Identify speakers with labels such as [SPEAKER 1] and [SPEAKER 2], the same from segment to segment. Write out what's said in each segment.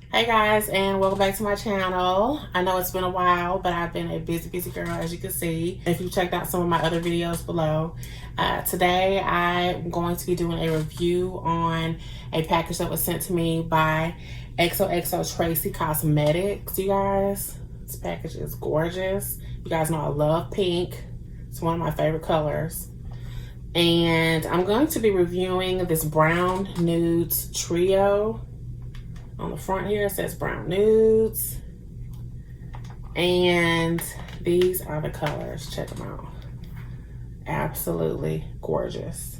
[SPEAKER 1] Hey guys, and welcome back to my channel. I know it's been a while, but I've been a busy girl, as you can see if you checked out some of my other videos below. Today I'm going to be doing a review on a package that was sent to me by XOXO Tracy Cosmetics. You guys, this package is gorgeous. You guys know I love pink. It's one of my favorite colors. And I'm going to be reviewing this Brown Nudes Trio. On the front here, it says Brown Nudes. And these are the colors. Check them out. Absolutely gorgeous.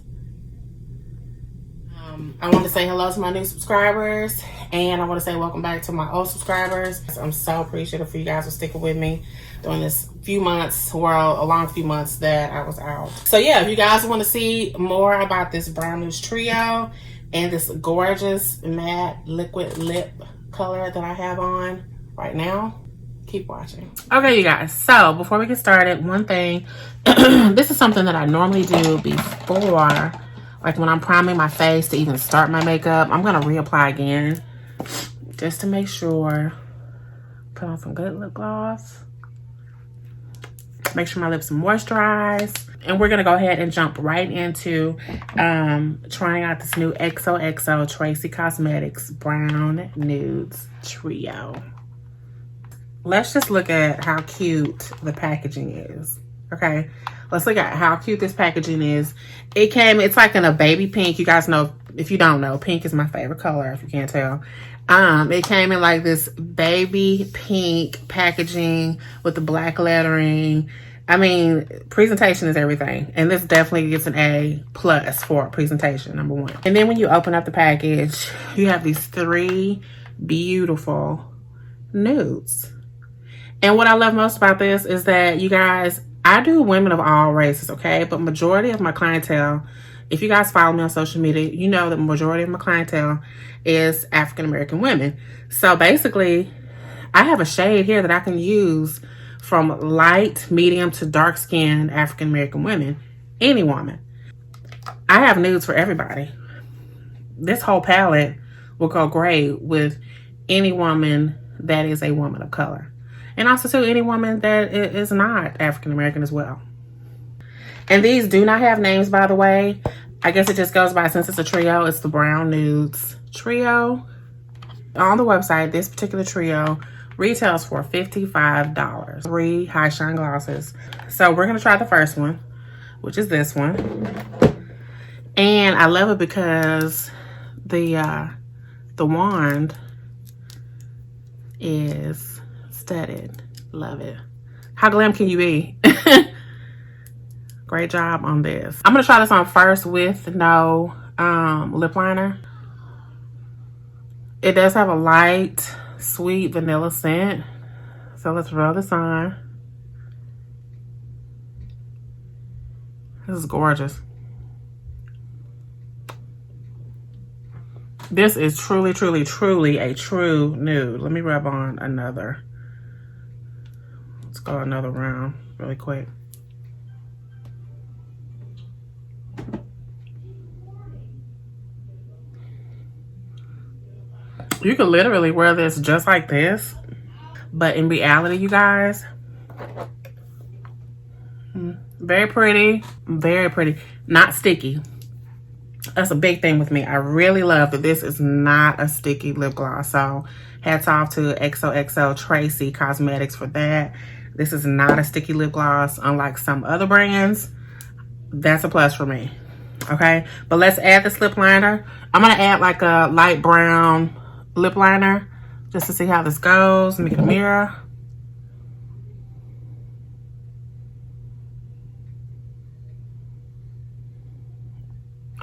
[SPEAKER 1] I want to say hello to my new subscribers. And I want to say welcome back to my old subscribers. I'm so appreciative for you guys for sticking with me during this few months, well, a long few months that I was out. So yeah, if you guys want to see more about this Brown Nudes Trio, and this gorgeous matte liquid lip color that I have on right now, keep watching. Okay, you guys, so before we get started, one thing, this is something that I normally do before, like when I'm priming my face to even start my makeup. I'm gonna reapply again just to make sure. Put on some good lip gloss. Make sure my lips are moisturized. And we're going to go ahead and jump right into trying out this new XOXO Tracy Cosmetics Brown Nudes Trio. Let's just look at how cute the packaging is. Okay, let's look at how cute this packaging is. It's like in a baby pink. You guys know, if you don't know, pink is my favorite color, if you can't tell. It came in like this baby pink packaging with the black lettering. I mean, presentation is everything. And this definitely gets an A+ for presentation, number one. And then when you open up the package, you have these three beautiful nudes. And what I love most about this is that, you guys, I do women of all races, okay? But majority of my clientele, if you guys follow me on social media, you know the majority of my clientele is African-American women. So basically, I have a shade here that I can use from light, medium to dark skinned African-American women. Any woman. I have nudes for everybody. This whole palette will go great with any woman that is a woman of color. And also too, any woman that is not African-American as well. And these do not have names, by the way. I guess it just goes by, since it's a trio, it's the Brown Nudes Trio. On the website, this particular trio retails for $55. 3 high shine glosses. So we're gonna try the first one, which is this one. And I love it because the wand is studded. Love it. How glam can you be? Great job on this. I'm gonna try this on first with no lip liner. It does have a light, sweet vanilla scent. So let's roll this on. This is gorgeous. This is truly a true nude. Let me rub on another. Let's go another round really quick. You could literally wear this just like this, but in reality, you guys, very pretty, not sticky. That's a big thing with me. I really love that this is not a sticky lip gloss. So hats off to XOXO Tracy Cosmetics for that. This is not a sticky lip gloss, unlike some other brands. That's a plus for me. Okay, but let's add this lip liner. I'm gonna add like a light brown lip liner just to see how this goes. Let me get a mirror.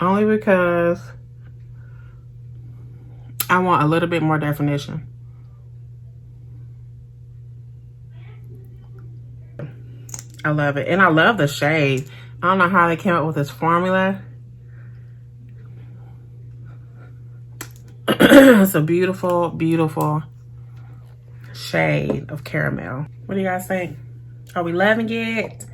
[SPEAKER 1] Only because I want a little bit more definition. I love it. And I love the shade. I don't know how they came up with this formula. It's a beautiful shade of caramel. What do you guys think? Are we loving it?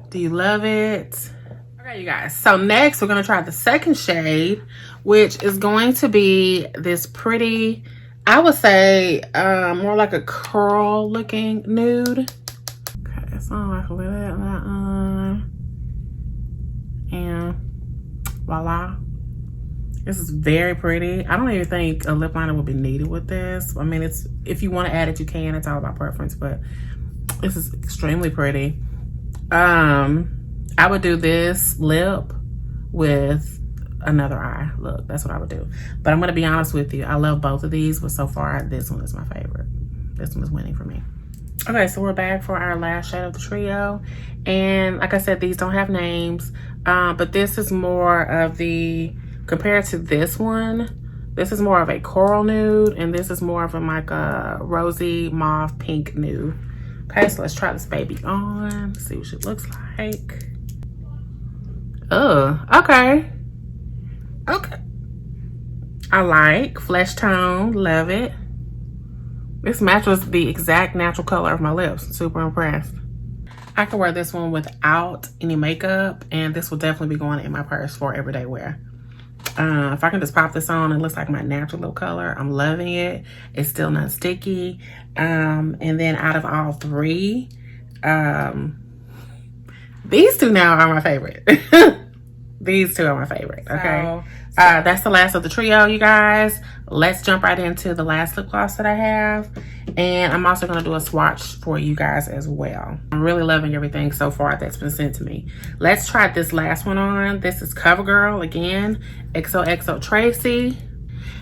[SPEAKER 1] Do you love it? Okay, you guys. So next, we're going to try the second shade, which is going to be this pretty I would say more like a curl looking nude. Okay, so I can put that on. And voila. This is very pretty. I don't even think a lip liner would be needed with this. I mean, it's, if you want to add it, you can. It's all about preference, but this is extremely pretty. I would do this lip with another eye. Look, that's what I would do. But I'm going to be honest with you. I love both of these, but so far, this one is my favorite. This one is winning for me. Okay, so we're back for our last shade of the trio. And like I said, these don't have names. But this is more of the, compared to this one, this is more of a coral nude. And this is more of a, like a rosy mauve pink nude. Okay, so let's try this baby on. See what she looks like. Oh, okay. Okay. I like flesh tone, love it. This matches the exact natural color of my lips. Super impressed. I can wear this one without any makeup, and this will definitely be going in my purse for everyday wear. If I can just pop this on, it looks like my natural little color. I'm loving it. It's still not sticky. And then out of all three, these two now are my favorite. These two are my favorite, okay? So that's the last of the trio, you guys. Let's jump right into the last lip gloss that I have. And I'm also going to do a swatch for you guys as well. I'm really loving everything so far that's been sent to me. Let's try this last one on. This is CoverGirl, again, XOXO Tracy.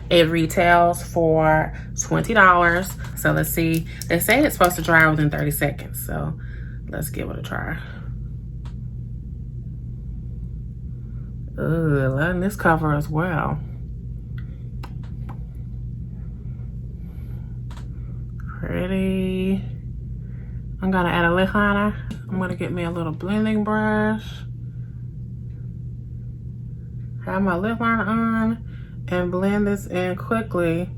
[SPEAKER 1] It retails for $20. So let's see. They say it's supposed to dry within 30 seconds. So let's give it a try. Ooh, loving this cover as well. Pretty. I'm gonna add a lip liner. I'm gonna get me a little blending brush. Have my lip liner on and blend this in quickly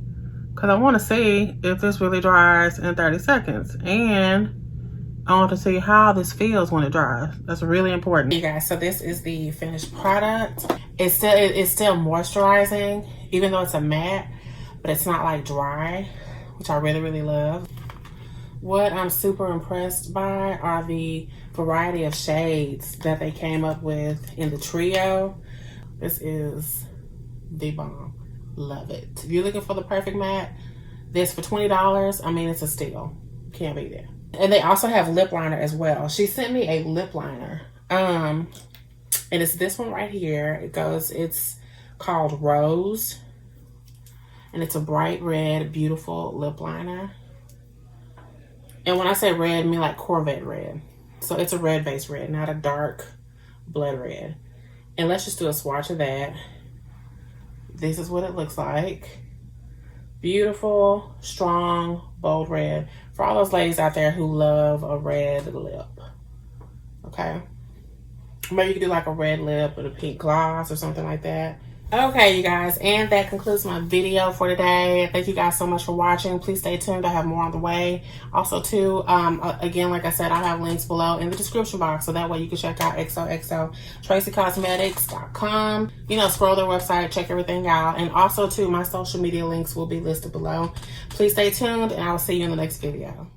[SPEAKER 1] because I want to see if this really dries in 30 seconds. And I want to see how this feels when it dries. That's really important. You guys, so this is the finished product. It's still moisturizing, even though it's a matte, but it's not like dry, which I really, really love. What I'm super impressed by are the variety of shades that they came up with in the trio. This is the bomb. Love it. If you're looking for the perfect matte, this for $20, I mean, it's a steal. Can't beat it. And they also have lip liner as well. She sent me a lip liner. And it's this one right here. It's called Rose. And it's a bright red, beautiful lip liner. And when I say red, I mean like Corvette red. So it's a red-based red, not a dark blood red. And let's just do a swatch of that. This is what it looks like. Beautiful, strong, bold red. For all those ladies out there who love a red lip. Okay? Maybe you could do like a red lip with a pink gloss or something like that. Okay, you guys, and that concludes my video for today. Thank you guys so much for watching. Please stay tuned. I have more on the way. Also, too, again, like I said, I have links below in the description box, so that way you can check out xoxotracycosmetics.com. You know, scroll their website, check everything out. And also, too, my social media links will be listed below. Please stay tuned, and I will see you in the next video.